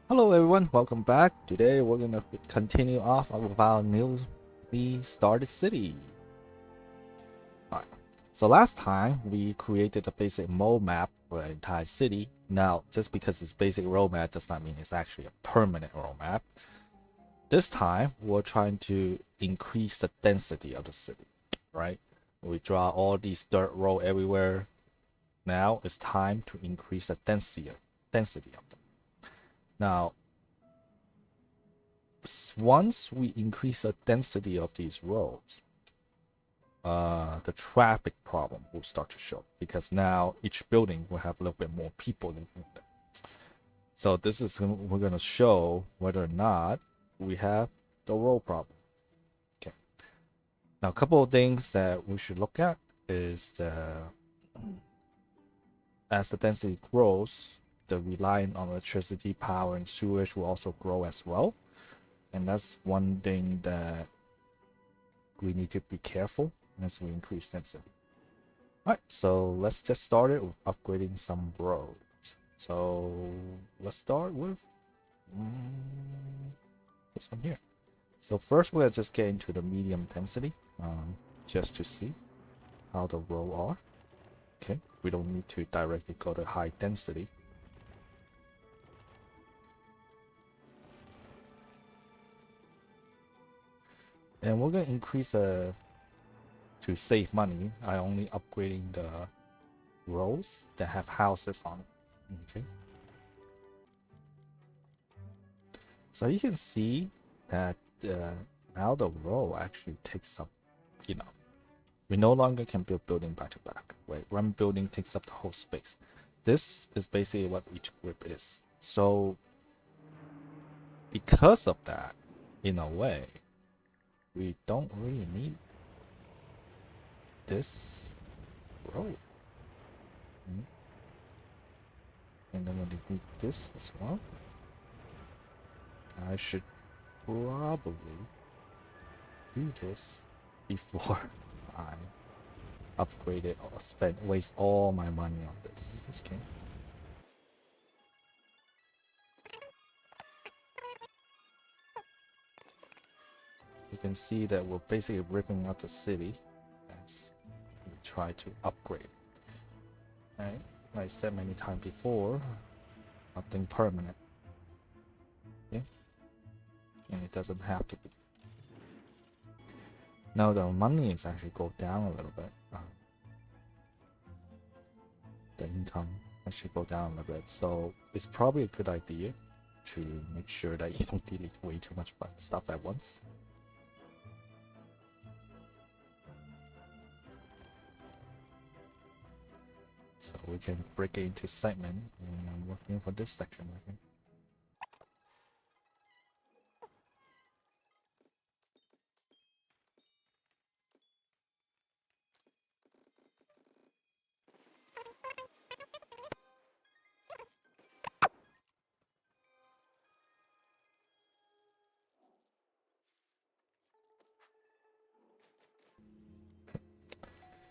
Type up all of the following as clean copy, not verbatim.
Hello everyone, welcome back. Today we're gonna continue off with our newly started city. Alright. So last time we created a basic mode map for an entire city. Now, just because it's basic road map does not mean it's actually a permanent road map. This time we're trying to increase the density of the city, right? We draw all these dirt road everywhere. Now it's time to increase the density of them. Now, once we increase the density of these roads, the traffic problem will start to show because now each building will have a little bit more people living in them. So this is we're gonna show whether or not we have the road problem. Okay. Now a couple of things that we should look at is as the density grows, the reliance on electricity, power, and sewage will also grow as well. And that's one thing that we need to be careful as we increase density. Alright, so let's just start it with upgrading some roads. So let's start with this one here. So first we'll just get into the medium density, just to see how the road are. Okay, we don't need to directly go to high density. And we're gonna increase to save money. I only upgrading the roads that have houses on it. Okay. So you can see that now the row actually takes up, we no longer can build building back to back. Right, one building takes up the whole space. This is basically what each group is. So because of that, in a way, we don't really need this row. And then when we need this as well, I should probably do this before I upgrade it or waste all my money on this. Okay. You can see that we're basically ripping out the city as we try to upgrade. Right? Like I said many times before, nothing permanent. Okay? And it doesn't have to be. Now the money is actually go down a little bit. The income actually go down a little bit. So it's probably a good idea to make sure that you don't delete way too much stuff at once. So we can break it into segment, and I'm working for this section, I think.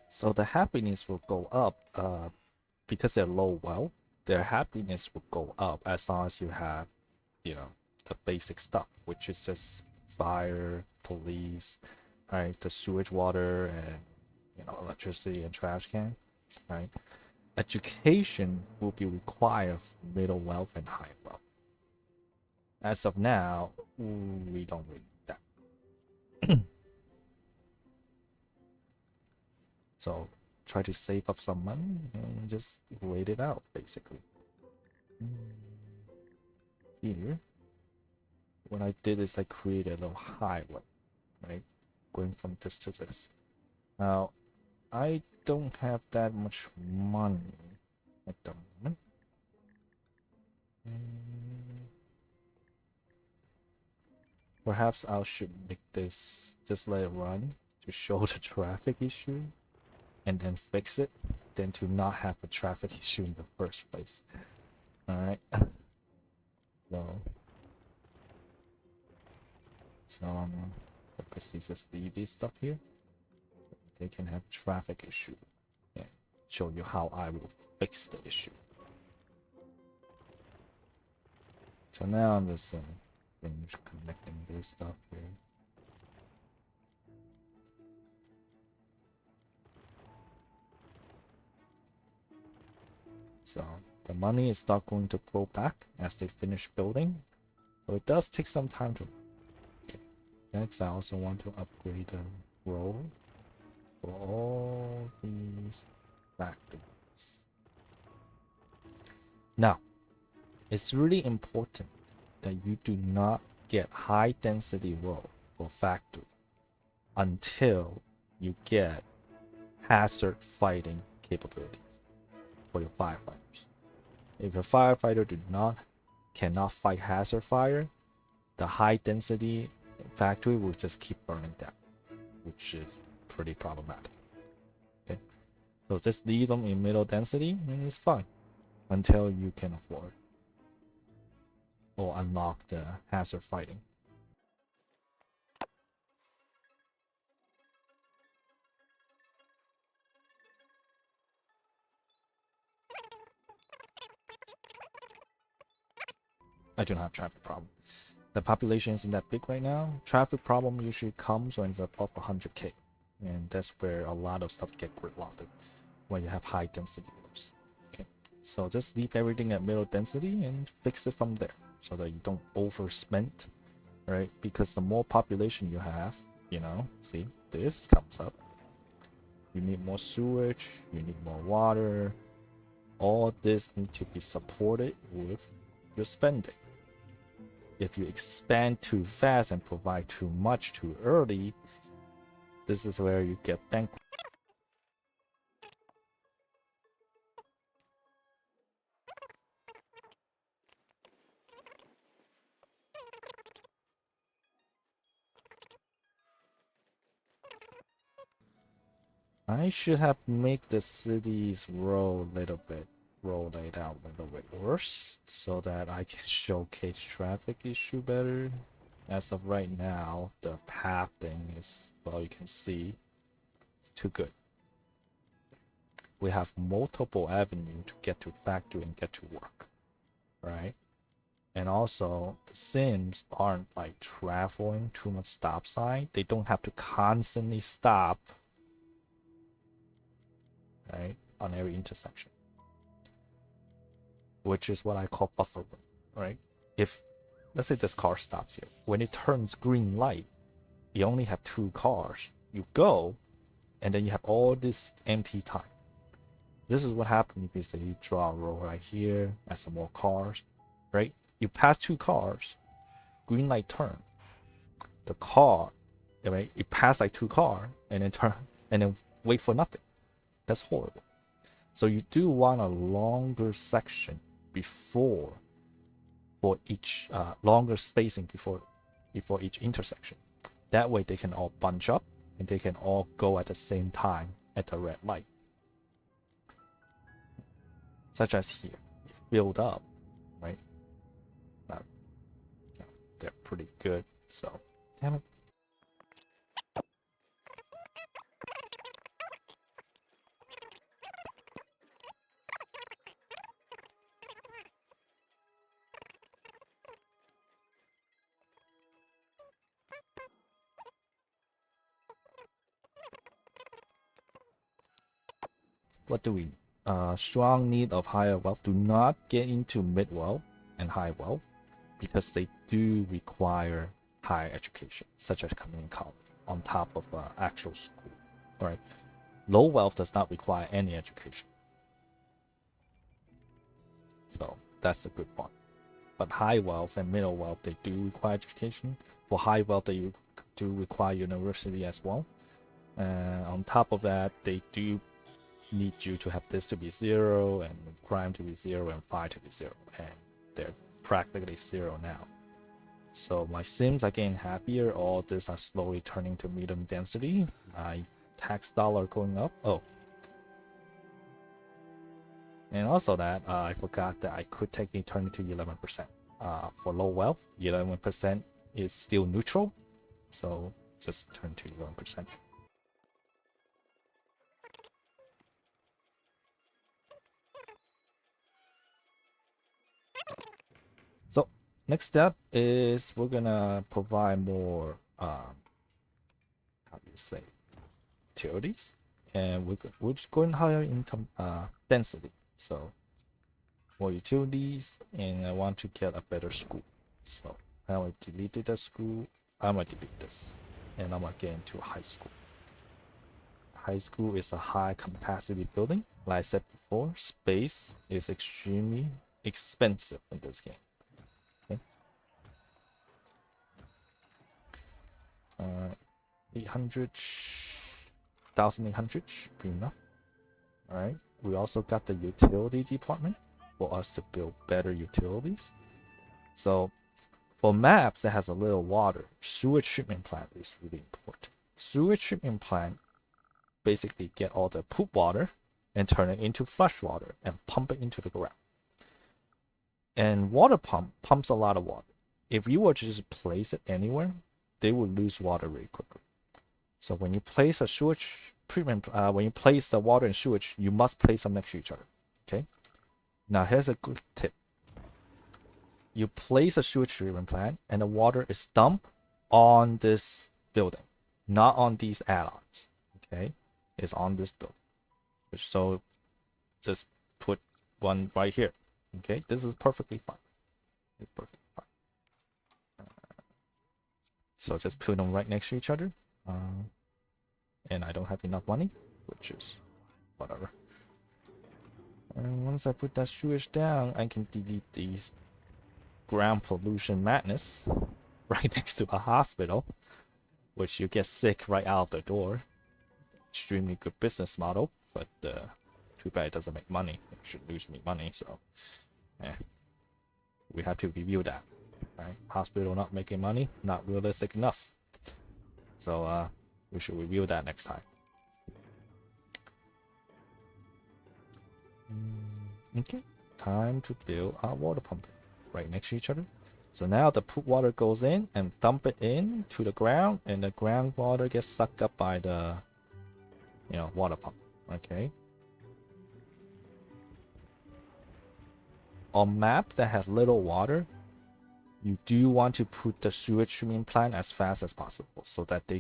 So the happiness will go up because they're low wealth. Their happiness will go up as long as you have, the basic stuff, which is just fire, police, right, the sewage water, and electricity and trash can, right. Education will be required for middle wealth and high wealth. As of now, we don't really need that. So try to save up some money and just wait it out, basically. Here, what I did is I created a highway, right? Going from this to this. Now, I don't have that much money at the moment. Perhaps I should make this, just let it run to show the traffic issue and then fix it, than to not have a traffic issue in the first place. Alright. So I'm gonna focus just leave this stuff here. They can have traffic issue and show you how I will fix the issue. So now I'm just finish connecting this stuff here. So the money is not going to flow back as they finish building. So it does take some time to. Okay. Next, I also want to upgrade the road for all these factories. Now, it's really important that you do not get high density road for factory until you get hazard fighting capabilities for your firefighters. If your firefighter cannot fight hazard fire, the high density factory will just keep burning down, which is pretty problematic. Okay, so just leave them in middle density and it's fine until you can afford or unlock the hazard fighting. I do not have traffic problem. The population isn't that big right now. Traffic problem usually comes when it's above 100k, and that's where a lot of stuff get gridlocked when you have high density roads. Okay, so just leave everything at middle density and fix it from there, so that you don't overspend, right? Because the more population you have, see, this comes up. You need more sewage, you need more water. All this need to be supported with your spending. If you expand too fast and provide too much too early, this is where you get bankrupt. I should have made the city's road laid out a little bit worse so that I can showcase traffic issue better. As of right now, the path thing is, well, you can see it's too good. We have multiple avenues to get to factory and get to work, right? And also, the Sims aren't like traveling too much stop sign. They don't have to constantly stop, right, on every intersection, which is what I call buffer room, right? If, let's say this car stops here, when it turns green light, you only have 2 cars. You go, and then you have all this empty time. This is what happens if you draw a road right here, add some more cars, right? You pass 2 cars, green light turn. The car, right? You pass like 2 cars and then turn and then wait for nothing. That's horrible. So you do want a longer section before, for each longer spacing before each intersection. That way they can all bunch up and they can all go at the same time at the red light. Such as here, it filled up, right? They're pretty good. So, damn it. What do we? Strong need of higher wealth. Do not get into mid wealth and high wealth because they do require higher education, such as community college on top of actual school. All right. Low wealth does not require any education. So that's the good one. But high wealth and middle wealth, they do require education. For high wealth, they do require university as well. And on top of that, they do need you to have this to be 0 and crime to be 0 and fire to be 0. And they're practically 0 now. So my Sims are getting happier. All this are slowly turning to medium density. My tax dollar going up. Oh. And also that, I forgot that I could technically turn it to 11%. For low wealth, 11% is still neutral. So just turn to 11%. So Next step is we're gonna provide more how do you say, utilities, and we're just going higher income density. So more utilities, and I want to get a better school. So now I deleted the school. I'm gonna delete this, and I'm gonna get into high school. High school is a high capacity building. Like I said before, space is extremely expensive in this game. Okay. 800, 1800 should be enough. All right. We also got the utility department for us to build better utilities. So for maps that has a little water, sewage treatment plant is really important. Sewage treatment plant basically get all the poop water and turn it into fresh water and pump it into the ground. And water pump pumps a lot of water. If you were to just place it anywhere, they will lose water very quickly. So when you place a sewage treatment, when you place the water and sewage, you must place them next to each other. Okay. Now here's a good tip. You place a sewage treatment plant, and the water is dumped on this building, not on these add-ons. Okay, it's on this building. So just put one right here. Okay, this is perfectly fine. It's perfectly fine. So just put them right next to each other. And I don't have enough money, which is whatever. And once I put that sewage down, I can delete these ground pollution madness right next to a hospital, which you get sick right out of the door. Extremely good business model, but too bad it doesn't make money. It should lose me money, so we have to review that. Right? Hospital not making money, not realistic enough. So we should review that next time. Okay, time to build our water pump right next to each other. So now the poop water goes in and dump it in to the ground, and the groundwater gets sucked up by the water pump. Okay. On map that has little water, you do want to put the sewage treatment plant as fast as possible so that you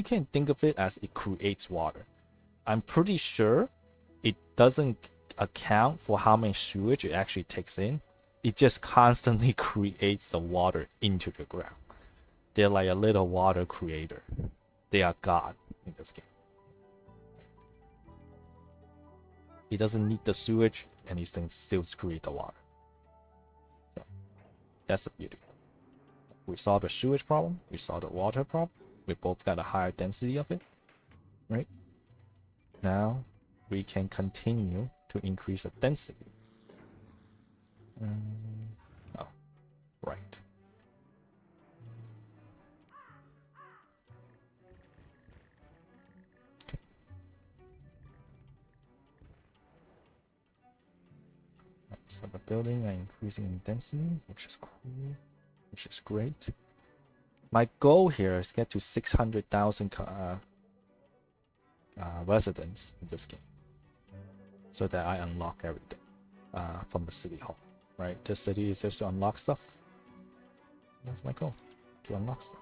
can think of it as it creates water. I'm pretty sure it doesn't account for how many sewage it actually takes in. It just constantly creates the water into the ground. They're like a little water creator. They are God in this game. It doesn't need the sewage, and these things still create the water. So that's the beauty. We saw the sewage problem. We saw the water problem. We both got a higher density of it, right? Now we can continue to increase the density. Oh, right. Okay. So the building are increasing in density, which is cool, which is great. My goal here is to get to 600,000 residents in this game, so that I unlock everything from the city hall. Right, this city is just to unlock stuff. That's my goal, to unlock stuff.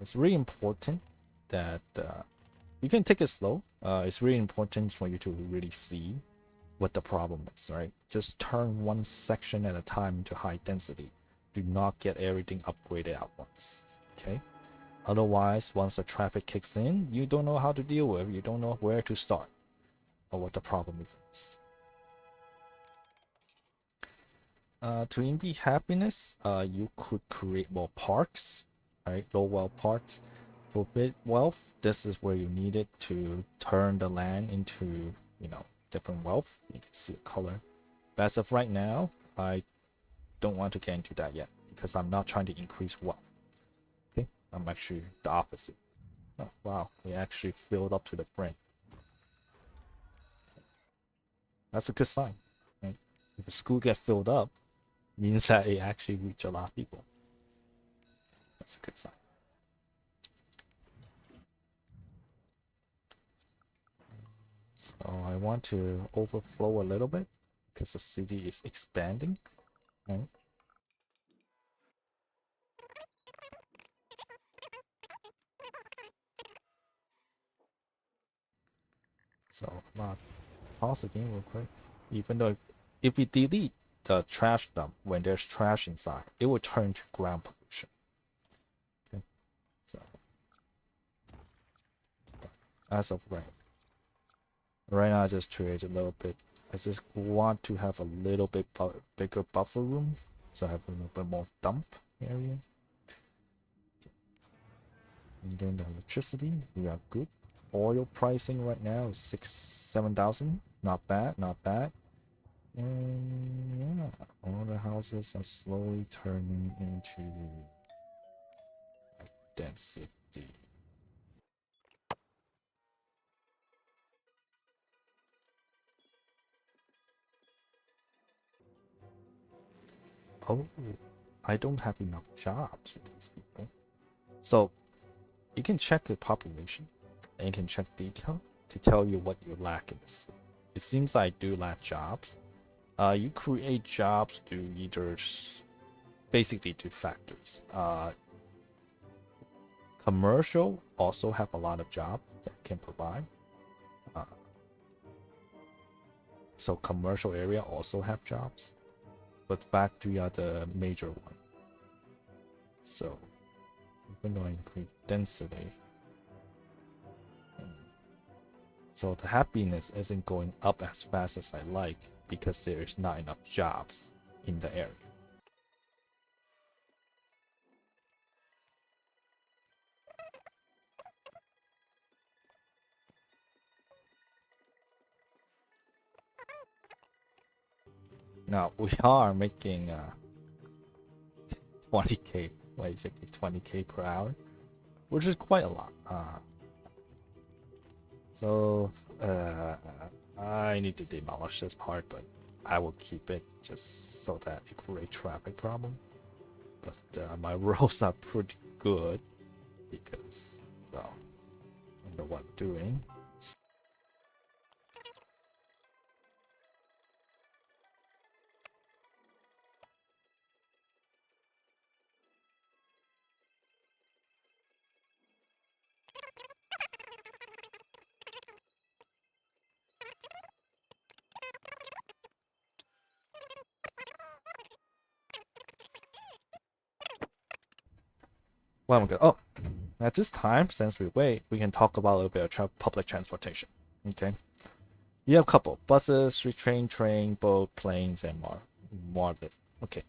It's really important that you can take it slow. It's really important for you to really see what the problem is, right? Just turn one section at a time into high density. Do not get everything upgraded at once, okay? Otherwise, once the traffic kicks in, you don't know how to deal with it. You don't know where to start or what the problem is. To indie happiness, you could create more parks, right? Low wealth parks. For big wealth, this is where you need it to turn the land into, different wealth. You can see the color. But as of right now, I don't want to get into that yet because I'm not trying to increase wealth. I'm actually the opposite. Oh, wow, we actually filled up to the brim. That's a good sign. Right? If the school get filled up, means that it actually reach a lot of people. That's a good sign. So I want to overflow a little bit because the city is expanding. Right? So pause the game real quick. Even though if we delete the trash dump when there's trash inside, it will turn to ground pollution. Okay, so as of right now I just create a little bit. I just want to have a little bit bigger buffer room, so I have a little bit more dump area. And then the electricity, we are good. Oil pricing right now is 7,000. Not bad, not bad. And yeah, all the houses are slowly turning into density. Oh, I don't have enough jobs for these people. So you can check the population and you can check detail to tell you what you lack in this. It seems I do lack jobs. You create jobs through either basically two factors. Commercial also have a lot of jobs that can provide. So commercial area also have jobs, but factory are the major one. So even though I increase density, so the happiness isn't going up as fast as I like because there is not enough jobs in the area. Now we are making 20k, basically 20k per hour, which is quite a lot. So I need to demolish this part, but I will keep it just so that it creates traffic problem. But my roads are pretty good because, well, I know what I'm doing. Well, I'm good. Oh, at this time, since we wait, we can talk about a little bit of public transportation. Okay, you have a couple buses, street train, boat, planes, and more of it. Okay,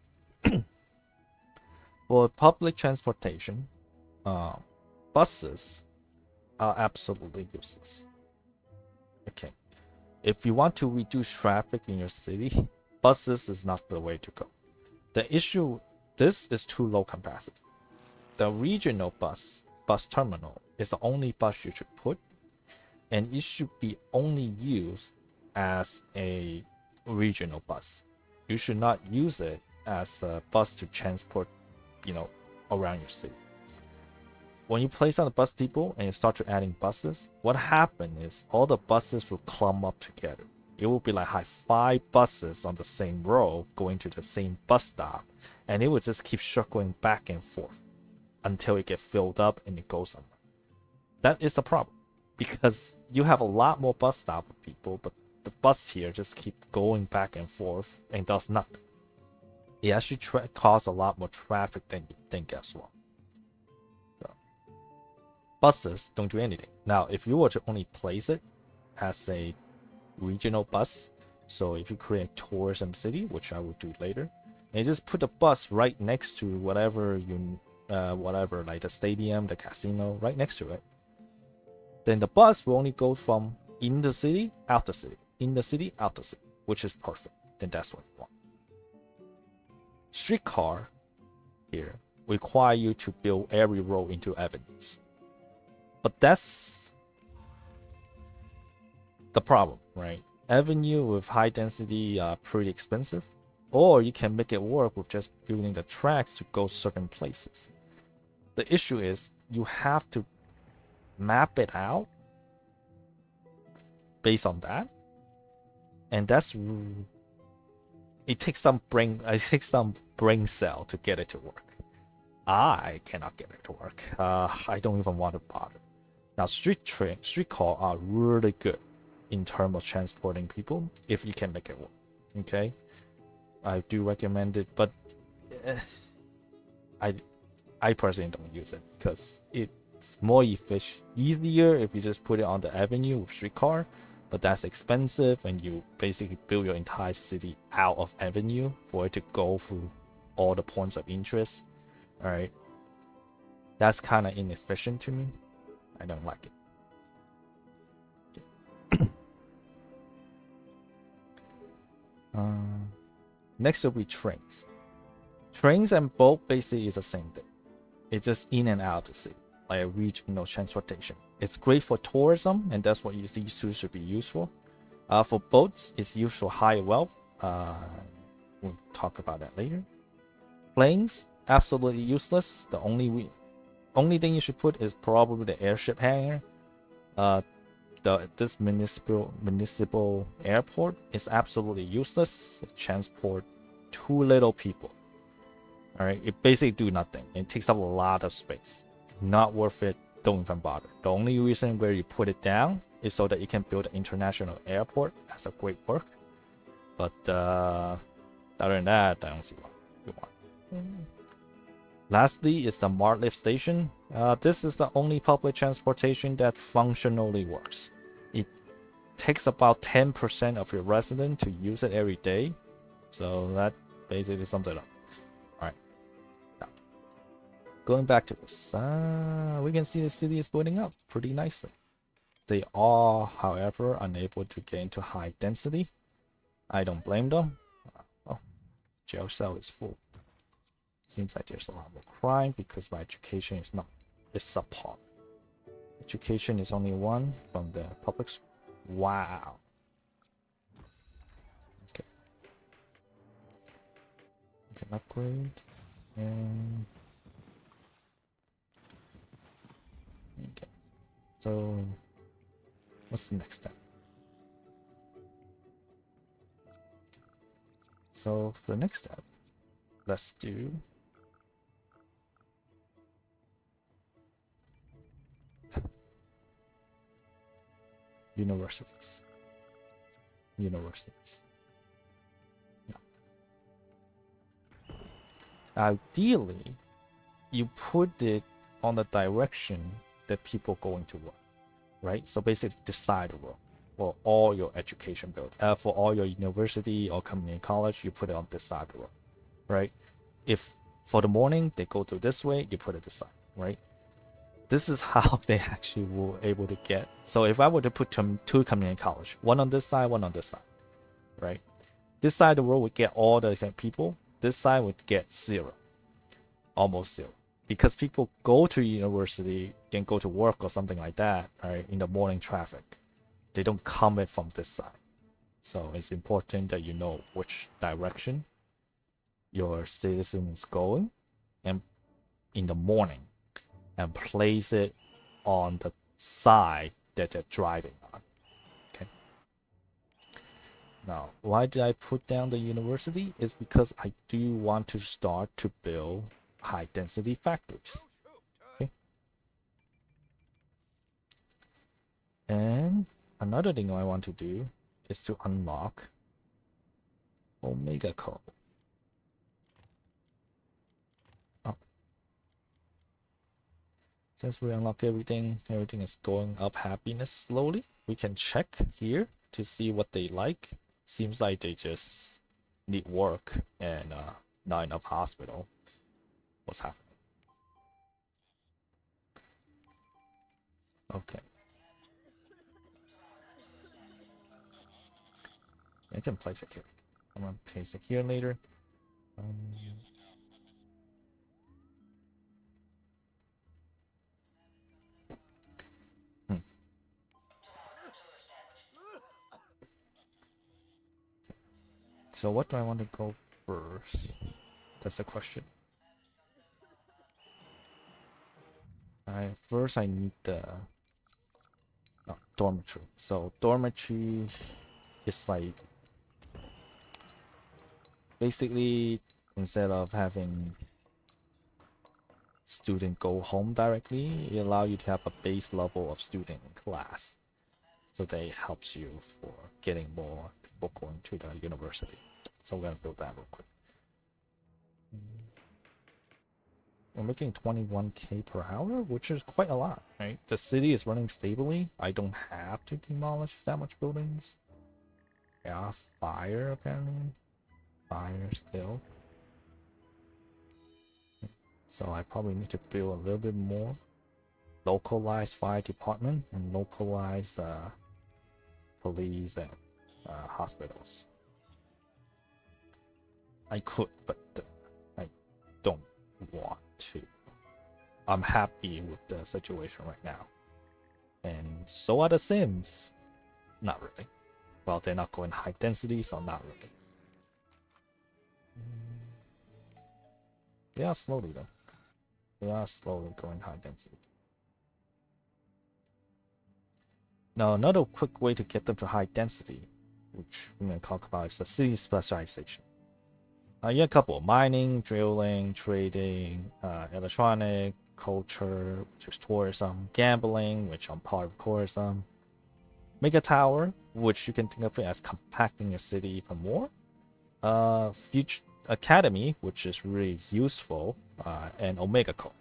for public transportation, buses are absolutely useless. Okay, if you want to reduce traffic in your city, buses is not the way to go. The issue, this is too low capacity. The regional bus terminal is the only bus you should put, and it should be only used as a regional bus. You should not use it as a bus to transport, around your city. When you place on the bus depot and you start to adding buses, what happens is all the buses will clump up together. It will be like 5 buses on the same row going to the same bus stop, and it will just keep circling back and forth until it gets filled up and it goes somewhere. That is a problem because you have a lot more bus stop for people, but the bus here just keep going back and forth and does nothing. It actually causes a lot more traffic than you think as well. So, buses don't do anything. Now, if you were to only place it as a regional bus, so if you create tourism city, which I will do later, and you just put the bus right next to whatever like the stadium, the casino, right next to it, then the bus will only go from in the city, out the city, in the city, out the city, which is perfect. Then that's what you want. Streetcar here require you to build every road into avenues. But that's the problem, right? Avenue with high density are pretty expensive, or you can make it work with just building the tracks to go certain places. The issue is you have to map it out based on that, and it takes some brain cell to get it to work. I cannot get it to work. I don't even want to bother. Now, streetcar are really good in terms of transporting people if you can make it work. Okay, I do recommend it, but I personally don't use it because it's more easier if you just put it on the avenue with streetcar, but that's expensive and you basically build your entire city out of avenue for it to go through all the points of interest. All right, that's kind of inefficient to me. I don't like it. Next will be trains. Trains and boat basically is the same thing. It's just in and out of the city, like a regional transportation. It's great for tourism, and that's what these two should be used for. For boats, it's used for high wealth. We'll talk about that later. Planes, absolutely useless. The only thing you should put is probably the airship hangar. This municipal airport is absolutely useless. It transport too little people. All right, it basically do nothing. It takes up a lot of space. Not worth it. Don't even bother. The only reason where you put it down is so that you can build an international airport. That's a great work. But other than that, I don't see what you want. Lastly is the Mart lift station. This is the only public transportation that functionally works. It takes about 10% of your residents to use it every day. So that basically sums it up. Alright. Going back to this, we can see the city is building up pretty nicely. They are, however, unable to get into high density. I don't blame them. Oh, jail cell is full. Seems like there's a lot more crime because my education is subpar. Education is only one from the public. Wow. Okay. We can upgrade. And okay. So what's the next step? So for the next step, let's do universities. Yeah. Ideally, you put it on the direction that people going to work, right? So basically, decide the road for all your education build. For all your university or community college, you put it on this side of the road, right? If for the morning they go to this way, you put it this side, right? This is how they actually were able to get. So if I were to put two community college, one on this side, one on this side, right? This side of the road would get all the people. This side would get zero, almost zero, because people go to university and go to work or something like that, right? In the morning traffic, they don't come in from this side. So it's important that you know which direction your citizen is going, and in the morning, and place it on the side that they're driving on. Okay. Now, why did I put down the university? Is because I do want to start to build high density factories. Okay. And another thing I want to do is to unlock Omega Code. Since we unlock everything is going up happiness slowly. We can check here to see what they like. Seems like they just need work and not enough hospital. What's happening? Okay. I can place it here. I'm gonna place it here later. So what do I want to go first? That's the question. First I need the dormitory. So dormitory is like basically instead of having student go home directly, it allow you to have a base level of student in class. So that helps you for getting more people going to the university. So we're gonna build that real quick. We're making 21k per hour, which is quite a lot, right? The city is running stably. I don't have to demolish that much buildings. Yeah, fire apparently. Fire still. So I probably need to build a little bit more. Localized fire department and localized police and hospitals. I could, but I don't want to. I'm happy with the situation right now. And so are the Sims. Not really. Well, they're not going high density, so not really. They are slowly though. They are slowly going high density. Now, another quick way to get them to high density, which we're going to talk about, is the city specialization. You have a couple: mining, drilling, trading, electronic, culture, which is tourism, gambling, which I'm part of tourism, mega tower, which you can think of it as compacting your city even more, future academy, which is really useful, and Omega Co.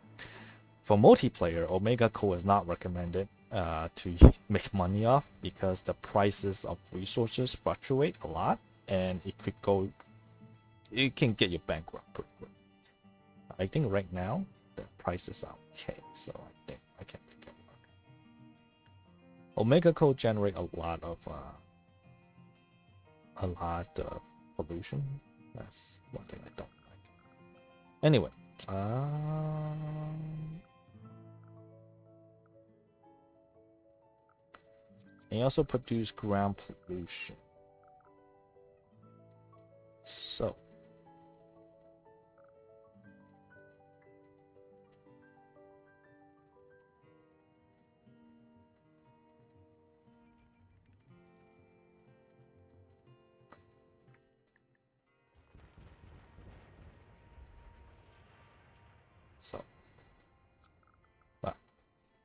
For multiplayer, Omega Co is not recommended to make money off because the prices of resources fluctuate a lot, and it can get you bankrupt pretty quick. I think right now the prices are okay, so I think I can make it work. Omega Co generate a lot of pollution. That's one thing I don't like. Anyway, they also produce ground pollution. So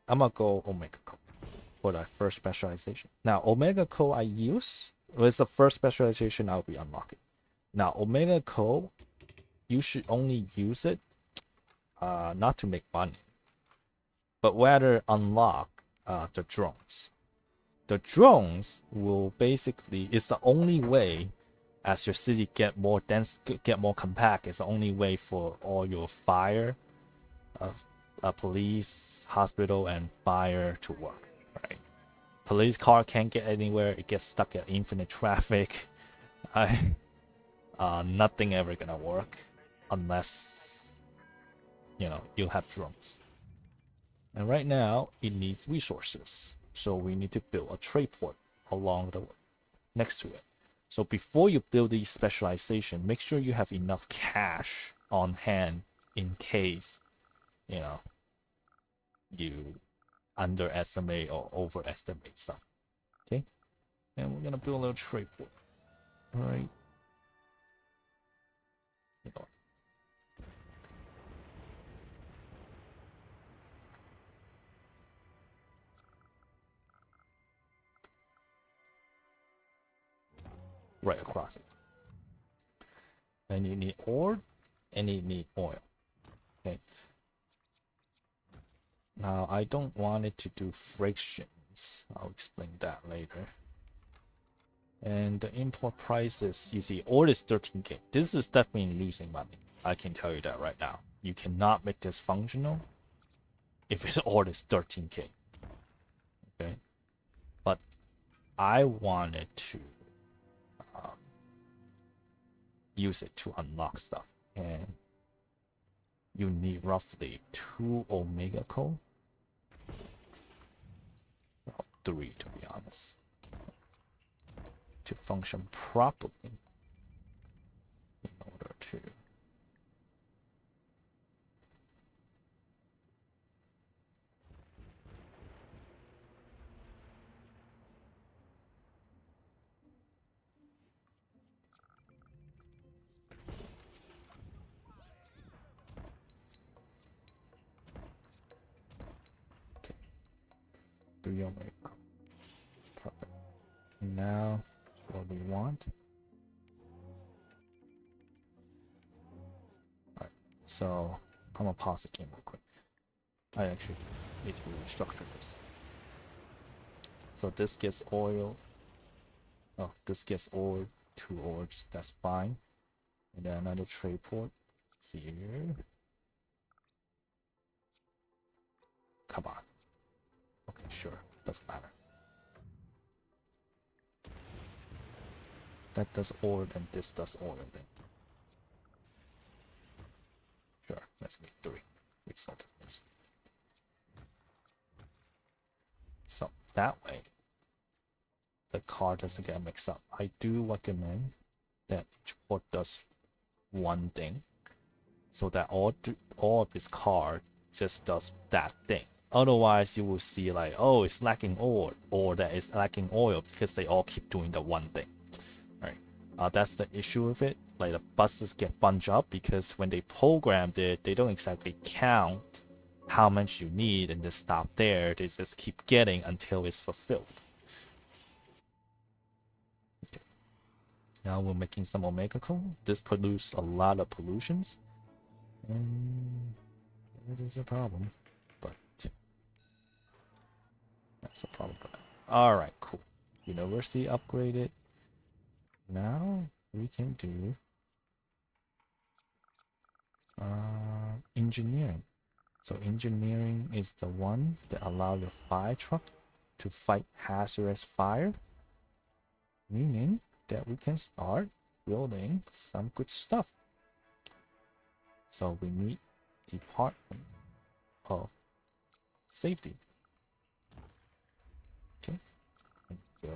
I'm gonna go Omega Co for that first specialization. Now, Omega Co I use was the first specialization I'll be unlocking. Now, Omega Co, you should only use it not to make money, but rather unlock the drones. The drones will basically, it's the only way as your city get more dense, get more compact. It's the only way for all your fire, police, hospital, and fire to work, right? Police car can't get anywhere. It gets stuck at infinite traffic. Nothing ever gonna work unless you have drones. And right now it needs resources, so we need to build a trade port along the way next to it. So before you build these specialization, make sure you have enough cash on hand in case you underestimate or overestimate stuff. Okay, and we're gonna build a little trade port. All right. Right across it. And you need ore, and you need oil. Okay. Now I don't want it to do frictions. I'll explain that later. And the import prices, you see, ore is 13k. This is definitely losing money. I can tell you that right now. You cannot make this functional if its ore is 13k. Okay. But I wanted to use it to unlock stuff, and you need roughly 2 Omega Co. Well, 3 to be honest, to function properly. 2. Okay. 3 Omega. Perfect. Now, what we want. Alright, so I'm gonna pause the game real quick. I actually need to restructure this. So this gets oil. Oh, this gets oil, 2 ores, that's fine. And then another trade port here. Come on. Okay, sure, doesn't matter. That does oil and this does oil then. Sure, let's make 3. Result of this. So that way the car doesn't get mixed up. I do recommend that each port does one thing, so that all of his car just does that thing. Otherwise, you will see like, oh, it's lacking oil, or that it's lacking oil because they all keep doing the one thing. Right? That's the issue with it. Like the buses get bunched up because when they programmed it, they don't exactly count how much you need and just stop there. They just keep getting until it's fulfilled. Okay. Now we're making some omega coal. This produces a lot of pollutions. And it is a problem. But that's a problem for that. Alright, cool. University upgraded. Now we can do engineering. So engineering is the one that allows your fire truck to fight hazardous fire, meaning that we can start building some good stuff. So we need Department of Safety. Okay, and go.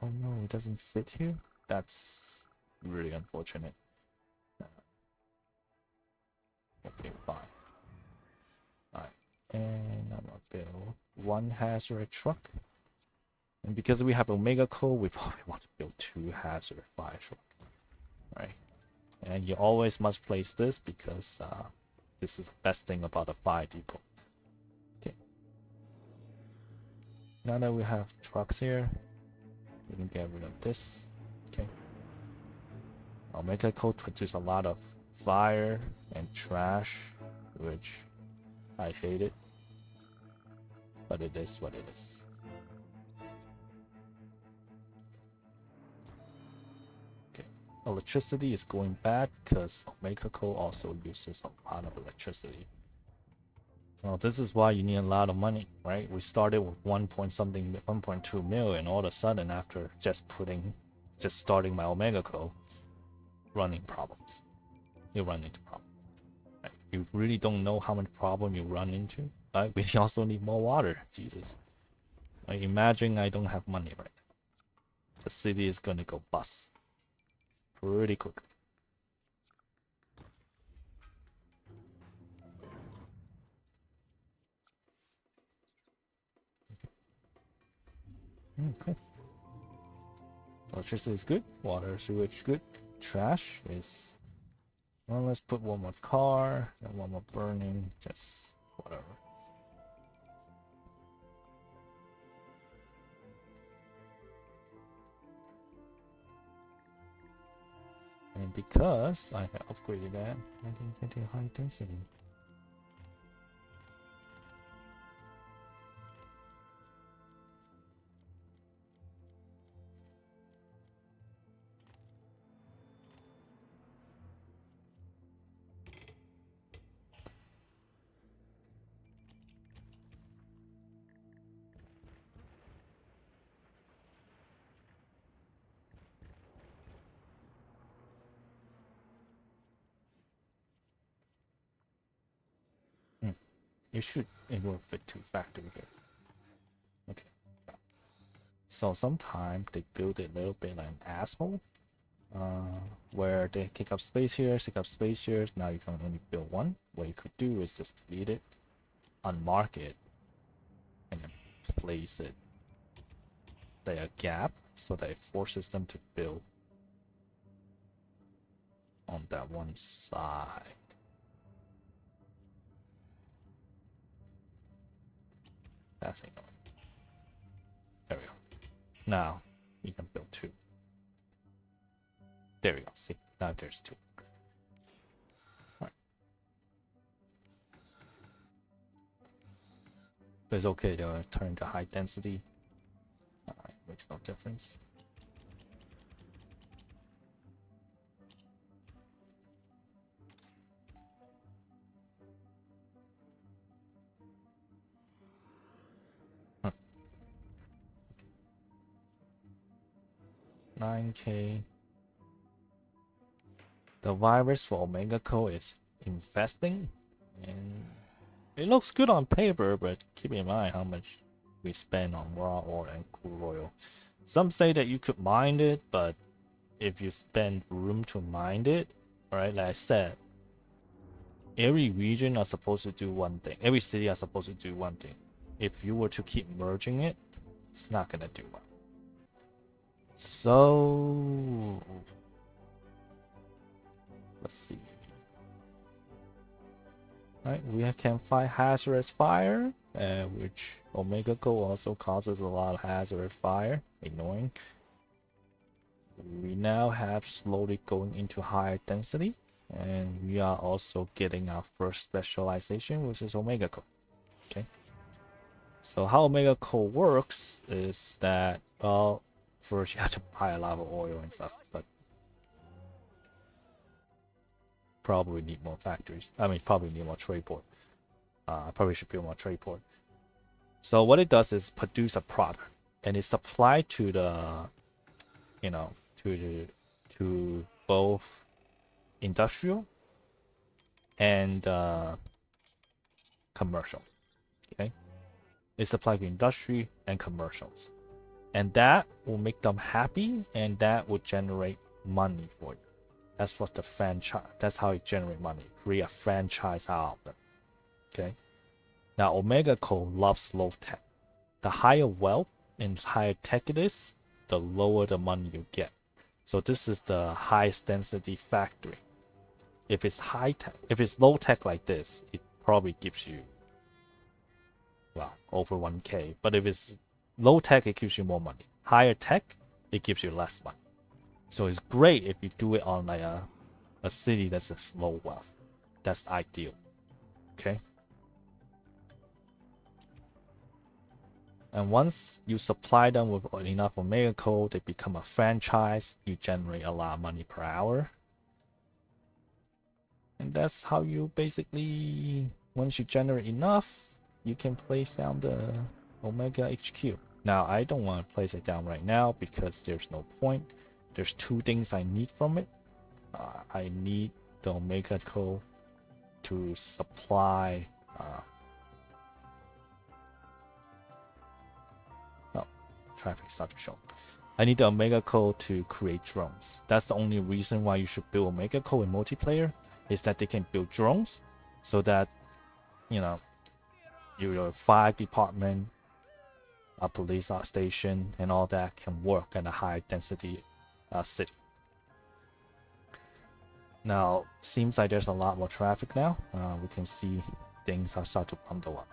Oh no, it doesn't fit here. That's really unfortunate. Okay, fine. Alright, and I'm gonna build 1 hazard truck. And because we have Omega Coal, we probably want to build 2 hazard fire truck. Right? And you always must place this because this is the best thing about a fire depot. Okay. Now that we have trucks here, we can get rid of this. Okay. Omega Coal produces a lot of fire and trash, which I hate it. But it is what it is. Okay. Electricity is going bad because Omega Coal also uses a lot of electricity. Well, this is why you need a lot of money, right? We started with 1.2 million. All of a sudden, after just starting my Omega Coal, running problems. You run into problems. Right? You really don't know how much problem you run into. Right? We also need more water. Jesus. Like, imagine I don't have money right now. The city is gonna go bust pretty quick. Okay. Electricity is good. Water, sewage good. Trash is... Well, let's put one more car and one more burning. Just whatever. And because I have upgraded that, I can get a high density. It will fit 2 factory here. Okay. So sometimes they build it a little bit like an asshole. where they take up space here, take up space here. Now you can only build one. What you could do is just delete it, unmark it, and then place it like a gap so that it forces them to build on that one side. That's annoying. There we go. Now you can build two. There we go. See, now there's two. All right. But it's okay, they'll turn to high density. Alright, makes no difference. Huh. 9K. The virus for Omega Co is infesting, and it looks good on paper, but keep in mind how much we spend on raw oil and crude oil. Some say that you could mine it, but if you spend room to mine it, right? Like I said, every region are supposed to do one thing. Every city are supposed to do one thing. If you were to keep merging it, it's not gonna do well. So let's see. Right, we can fight hazardous fire, which Omega Co also causes a lot of hazardous fire. Annoying. We now have slowly going into higher density, and we are also getting our first specialization, which is Omega Co. Okay. So how Omega Co works is that, well, first you have to buy a lot of oil and stuff, but probably need more factories. I mean, probably need more trade port. Probably should build more trade port. So what it does is produce a product, and it's supplied to the, you know, to both industrial and commercial. Okay, it's supplied to industry and commercials, and that will make them happy, and that will generate money for you. That's what the franchise. That's how you generate money. Create a franchise out of them. Okay. Now Omega Co loves low tech. The higher wealth and higher tech it is, the lower the money you get. So this is the highest density factory. If it's high tech, if it's low tech like this, it probably gives you, well, over 1K. But if it's low tech, it gives you more money. Higher tech, it gives you less money. So it's great if you do it on like a city that's a low wealth. That's ideal. Okay. And once you supply them with enough Omega Co, they become a franchise. You generate a lot of money per hour. And that's how you basically, once you generate enough, you can place down the Omega HQ. Now, I don't want to place it down right now because there's no point. There's two things I need from it. I need the Omega Co to supply. Traffic started to show. I need the Omega Co to create drones. That's the only reason why you should build Omega Co in multiplayer, is that they can build drones, so that, you know, your fire department, a police station, and all that can work in a high density city. Now, seems like there's a lot more traffic now. We can see things are start to bundle up.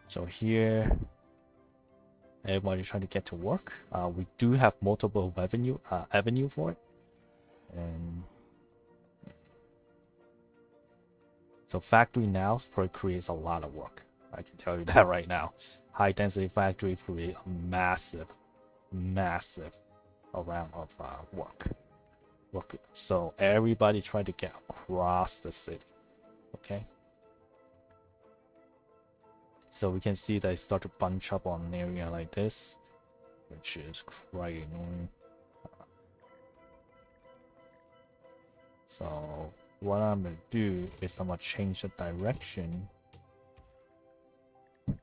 So here, everybody trying to get to work. We do have multiple avenue for it, and so factory now probably creates a lot of work. I can tell you that right now. High density factory create a massive amount of work. So everybody try to get across the city. Okay. So we can see they start to bunch up on an area like this, which is quite annoying. So what I'm gonna do is I'm gonna change the direction of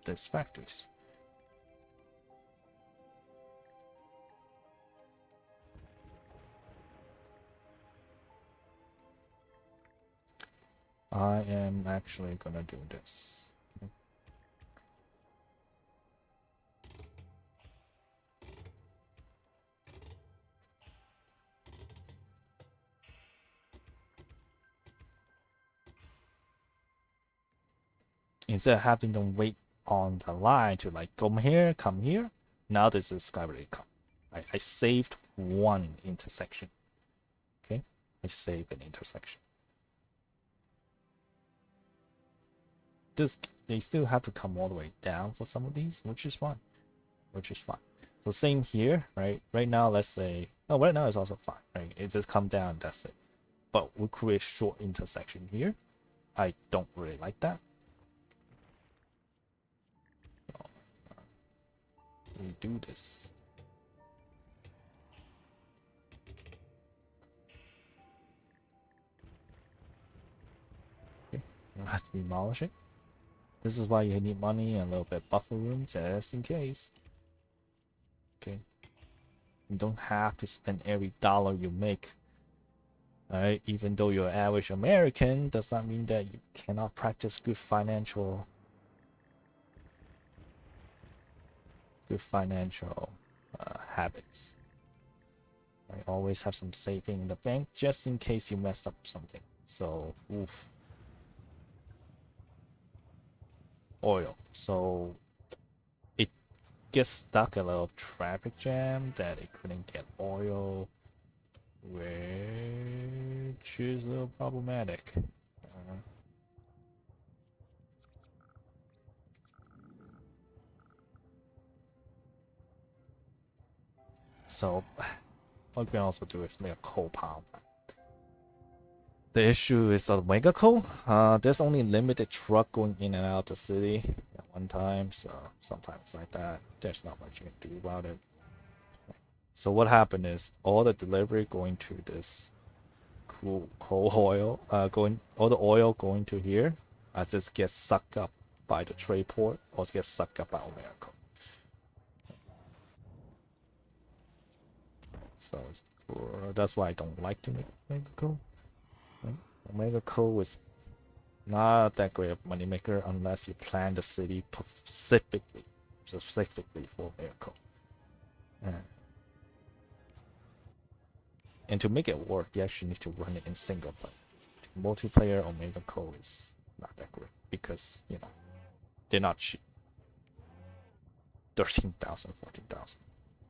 these factories. I am actually gonna do this. Instead of having them wait on the line to like come here, now this is skybridge come. I saved one intersection. Okay, I saved an intersection. This they still have to come all the way down for some of these, which is fine. So same here, right? Right now, let's say, no, right now is also fine, right? It just come down, that's it. But we create short intersection here. I don't really like that. We do this. Okay, we'll have to demolish it. This is why you need money and a little bit buffer room just in case. Okay. You don't have to spend every dollar you make. Alright, even though you're average American, does not mean that you cannot practice good financial habits. I always have some saving in the bank just in case you messed up something. So, oof. Oil. So it gets stuck in a little traffic jam that it couldn't get oil, which is a little problematic. So what we can also do is make a coal power plant. The issue is the mega coal. There's only limited truck going in and out the city at one time, so sometimes like that. There's not much you can do about it. So what happened is all the delivery going to this coal oil, all the oil going to here, just gets sucked up by the trade port or gets sucked up by Omega. So that's why I don't like to make Omega coal. Right? Omega coal is not that great of a moneymaker unless you plan the city specifically for Omega coal. And to make it work, you actually need to run it in single player. Multiplayer Omega Coal is not that great because, you know, they're not cheap. 13,000, 14,000.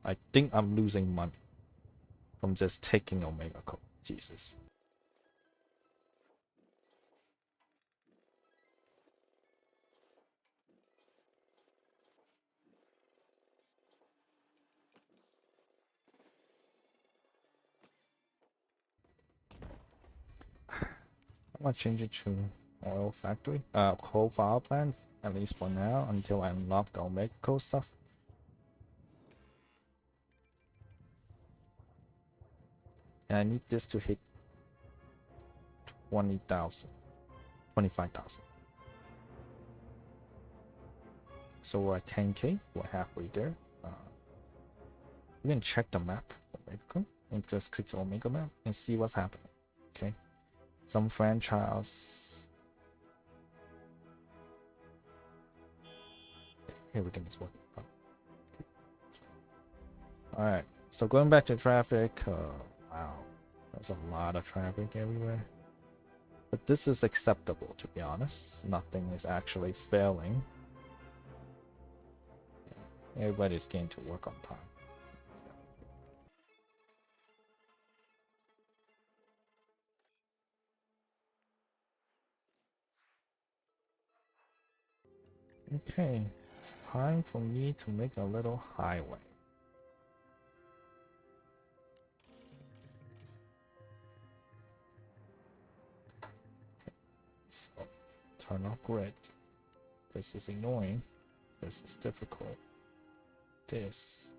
I think I'm losing money from just taking Omega Coal. Jesus. I'm gonna change it to oil factory, coal power plant, at least for now, until I unlock the Omega Coal stuff. And I need this to hit 20,000, 25,000. So we're at 10k, we're halfway there. You can check the map for Omega and just click the Omega map and see what's happening. Okay, some franchise. Everything is working. All right, so going back to traffic. Wow, there's a lot of traffic everywhere. But this is acceptable, to be honest. Nothing is actually failing. Everybody's getting to work on time. Okay, it's time for me to make a little highway. So, turn off grid. This is annoying. This is difficult. This.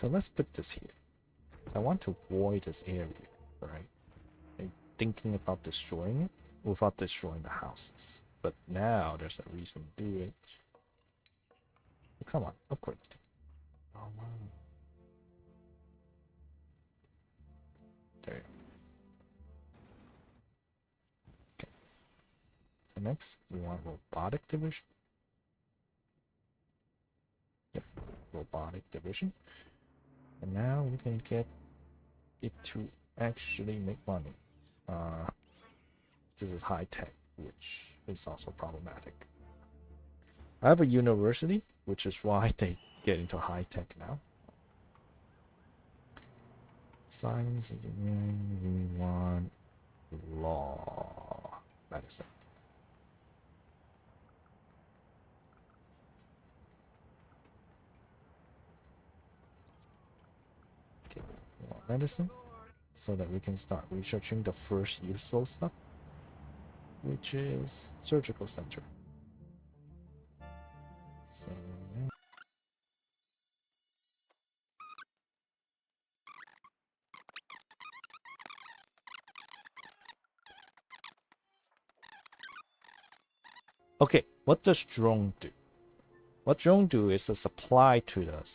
So let's put this here. So I want to void this area, right? I'm thinking about destroying it without destroying the houses. But now there's a reason to do it. Oh, come on, upgrade. Oh, wow. There you go. Okay. So next, we want robotic division. Yep, robotic division. And now we can get it to actually make money. This is high tech, which is also problematic. I have a university, which is why they get into high tech now. Science, engineering, we want law, medicine. Okay, we want medicine, so that we can start researching the first useful stuff, which is surgical center. So, okay, what does drone do? What drone do is a supply to the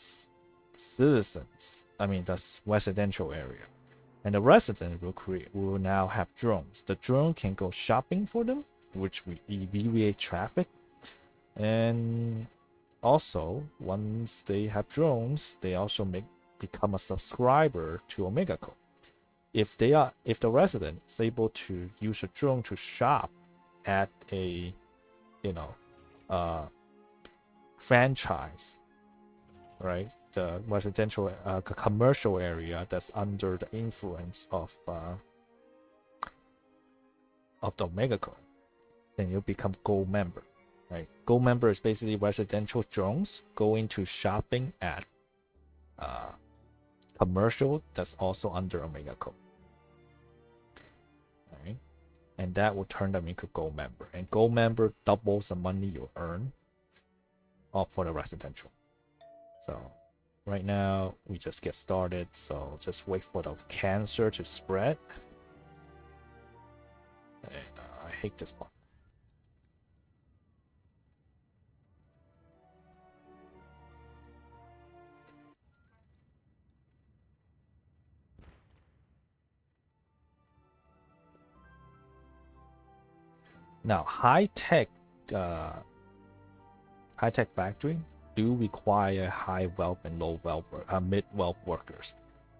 citizens. I mean, the residential area, and the resident will now have drones. The drone can go shopping for them, which will alleviate traffic. And also, once they have drones, they also become a subscriber to OmegaCo. If the resident is able to use a drone to shop at a, franchise, right? The residential, commercial area that's under the influence of the OmegaCo, then you'll become Gold member, right? Gold member is basically residential drones going to shopping at commercial that's also under OmegaCo, right? And that will turn them into Gold member, and Gold member doubles the money you earn for the residential. So right now we just get started, so just wait for the cancer to spread. And I hate this part. Now high-tech factory do require high wealth and low wealth, mid wealth workers.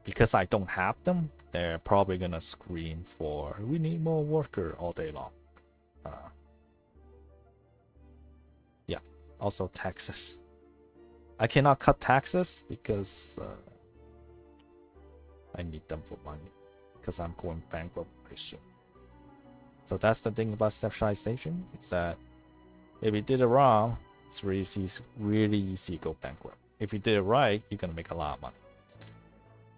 Because I don't have them, they're probably gonna scream for we need more worker all day long. Yeah. Also taxes. I cannot cut taxes because I need them for money. Because I'm going bankrupt pretty soon. So that's the thing about specialization, is that if you did it wrong, it's really easy to go bankrupt. If you did it right, you're gonna make a lot of money.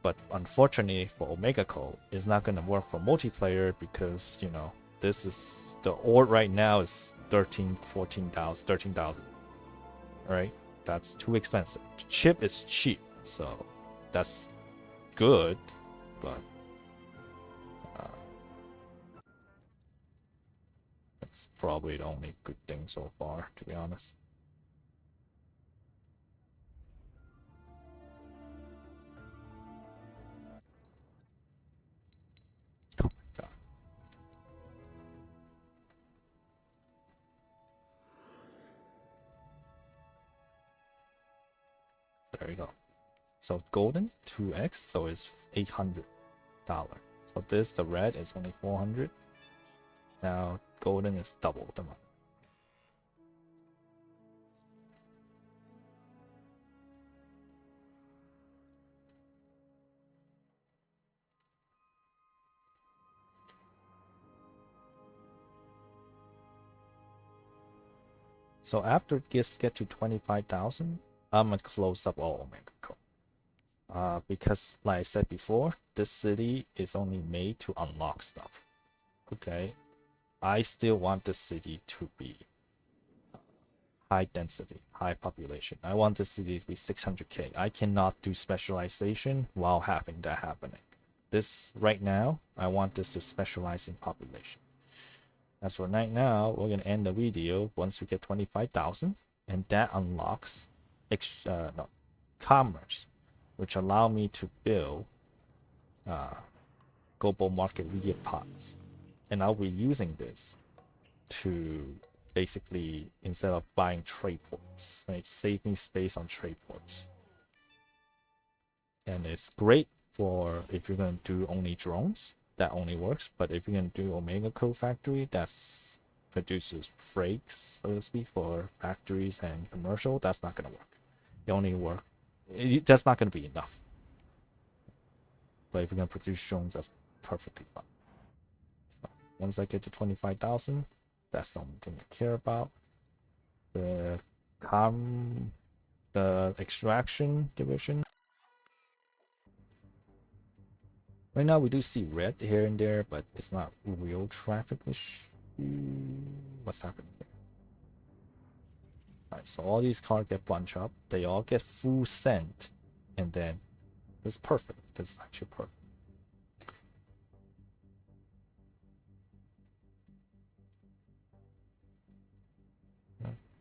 But unfortunately for OmegaCo, it's not gonna work for multiplayer because this is the ore right now is 13,000. Right? That's too expensive. The chip is cheap, so that's good, but that's probably the only good thing so far, to be honest. Oh my god. There you go. So golden 2x, so it's $800. So the red is only 400. Now golden is double the money. So after this get to 25,000, I'm gonna close up all OmegaCo. Because like I said before, this city is only made to unlock stuff. Okay, I still want the city to be high density, high population. I want the city to be 600k. I cannot do specialization while having that happening. This right now, I want this to specialize in population. As for right now, we're gonna end the video once we get 25,000, and that unlocks commerce, which allow me to build global market media pods, and I'll be using this to basically, instead of buying trade ports, right, save me space on trade ports. And it's great for if you're gonna do only drones, that only works. But if you're gonna do Omega Code Factory, that's produces freights, so to speak, for factories and commercial, that's not gonna work. It only work. That's not gonna be enough. But if you're gonna produce drones, that's perfectly fine. So once I get to 25,000, that's the only thing I care about. The extraction division. Right now we do see red here and there, but it's not real traffic issue. What's happening here? Alright, so all these cars get bunched up, they all get full sent, and then it's perfect. That's actually perfect.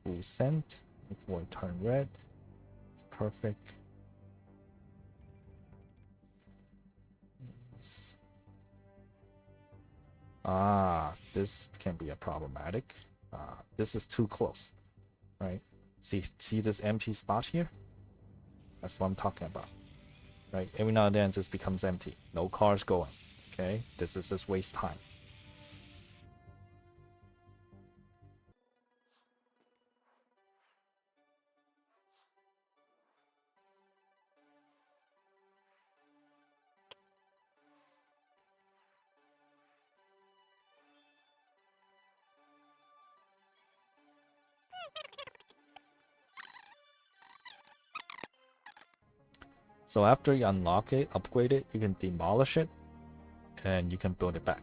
Full sent before it turn red. It's perfect. This can be a problematic. This is too close, right? See this empty spot here? That's what I'm talking about, right? Every now and then this becomes empty. No cars going, okay? This is just waste time. So after you unlock it, upgrade it, you can demolish it, and you can build it back.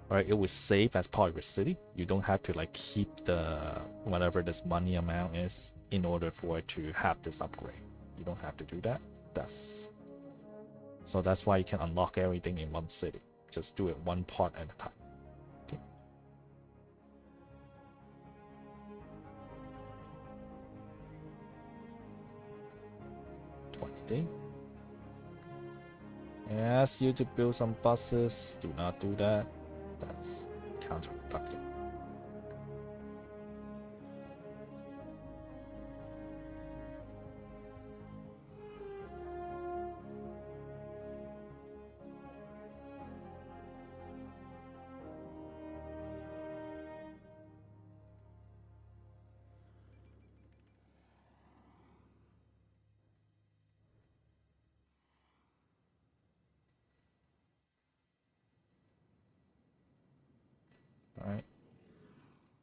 Right? It will save as part of your city. You don't have to like keep the whatever this money amount is in order for it to have this upgrade. You don't have to do that. So that's why you can unlock everything in one city. Just do it one part at a time. Okay. $20. I ask you to build some buses. Do not do that. That's counterproductive. Alright.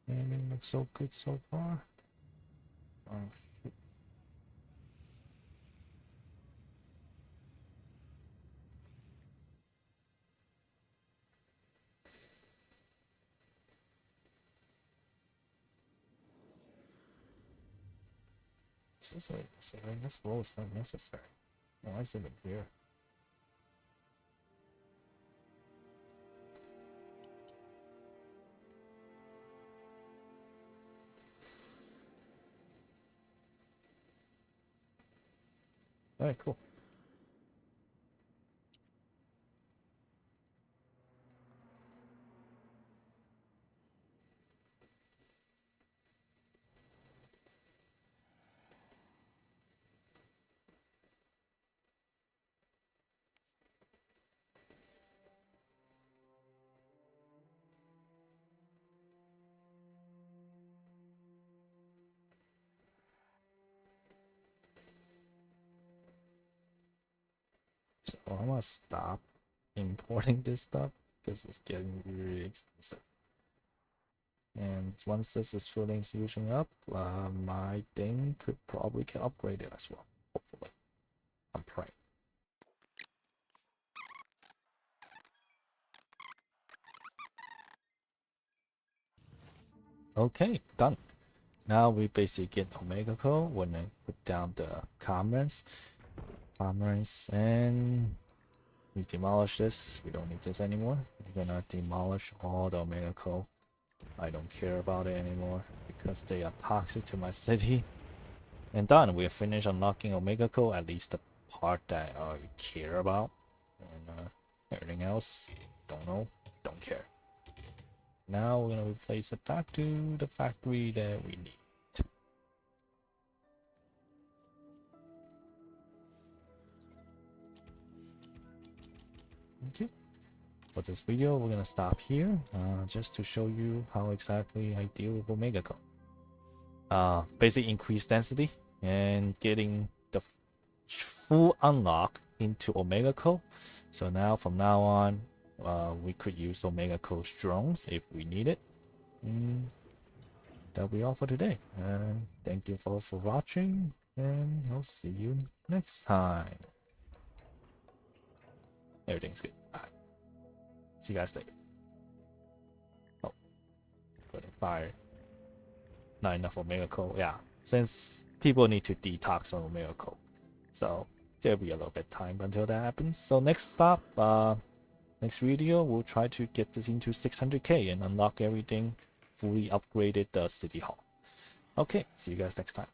Everything looks so good so far. Oh, shoot. This roll is not necessary. Why is it in here? Alright, cool. So I'm gonna stop importing this stuff because it's getting really expensive. And once this is using up, my thing could probably get upgraded as well. Hopefully. I'm praying. Okay, done. Now we basically get Omega Core when I put down the comments, and we demolish this. We don't need this anymore. We're gonna demolish all the Omega Core. I don't care about it anymore because they are toxic to my city. And done. We have finished unlocking Omega Core, at least the part that I care about. And everything else, don't know, don't care. Now we're gonna replace it back to the factory that we need. Okay. For this video, we're gonna stop here, just to show you how exactly I deal with Omega Core. Basically increase density and getting the full unlock into Omega Core. So now from now on, we could use Omega Core's drones if we need it. That'll be all for today. And thank you for watching, and I'll see you next time. Everything's good. Alright. See you guys later. Oh, putting fire. Not enough Omega Core. Yeah, since people need to detox from Omega Core, so there'll be a little bit time until that happens. So next stop, next video, we'll try to get this into 600k and unlock everything, fully upgraded the city hall. Okay, see you guys next time.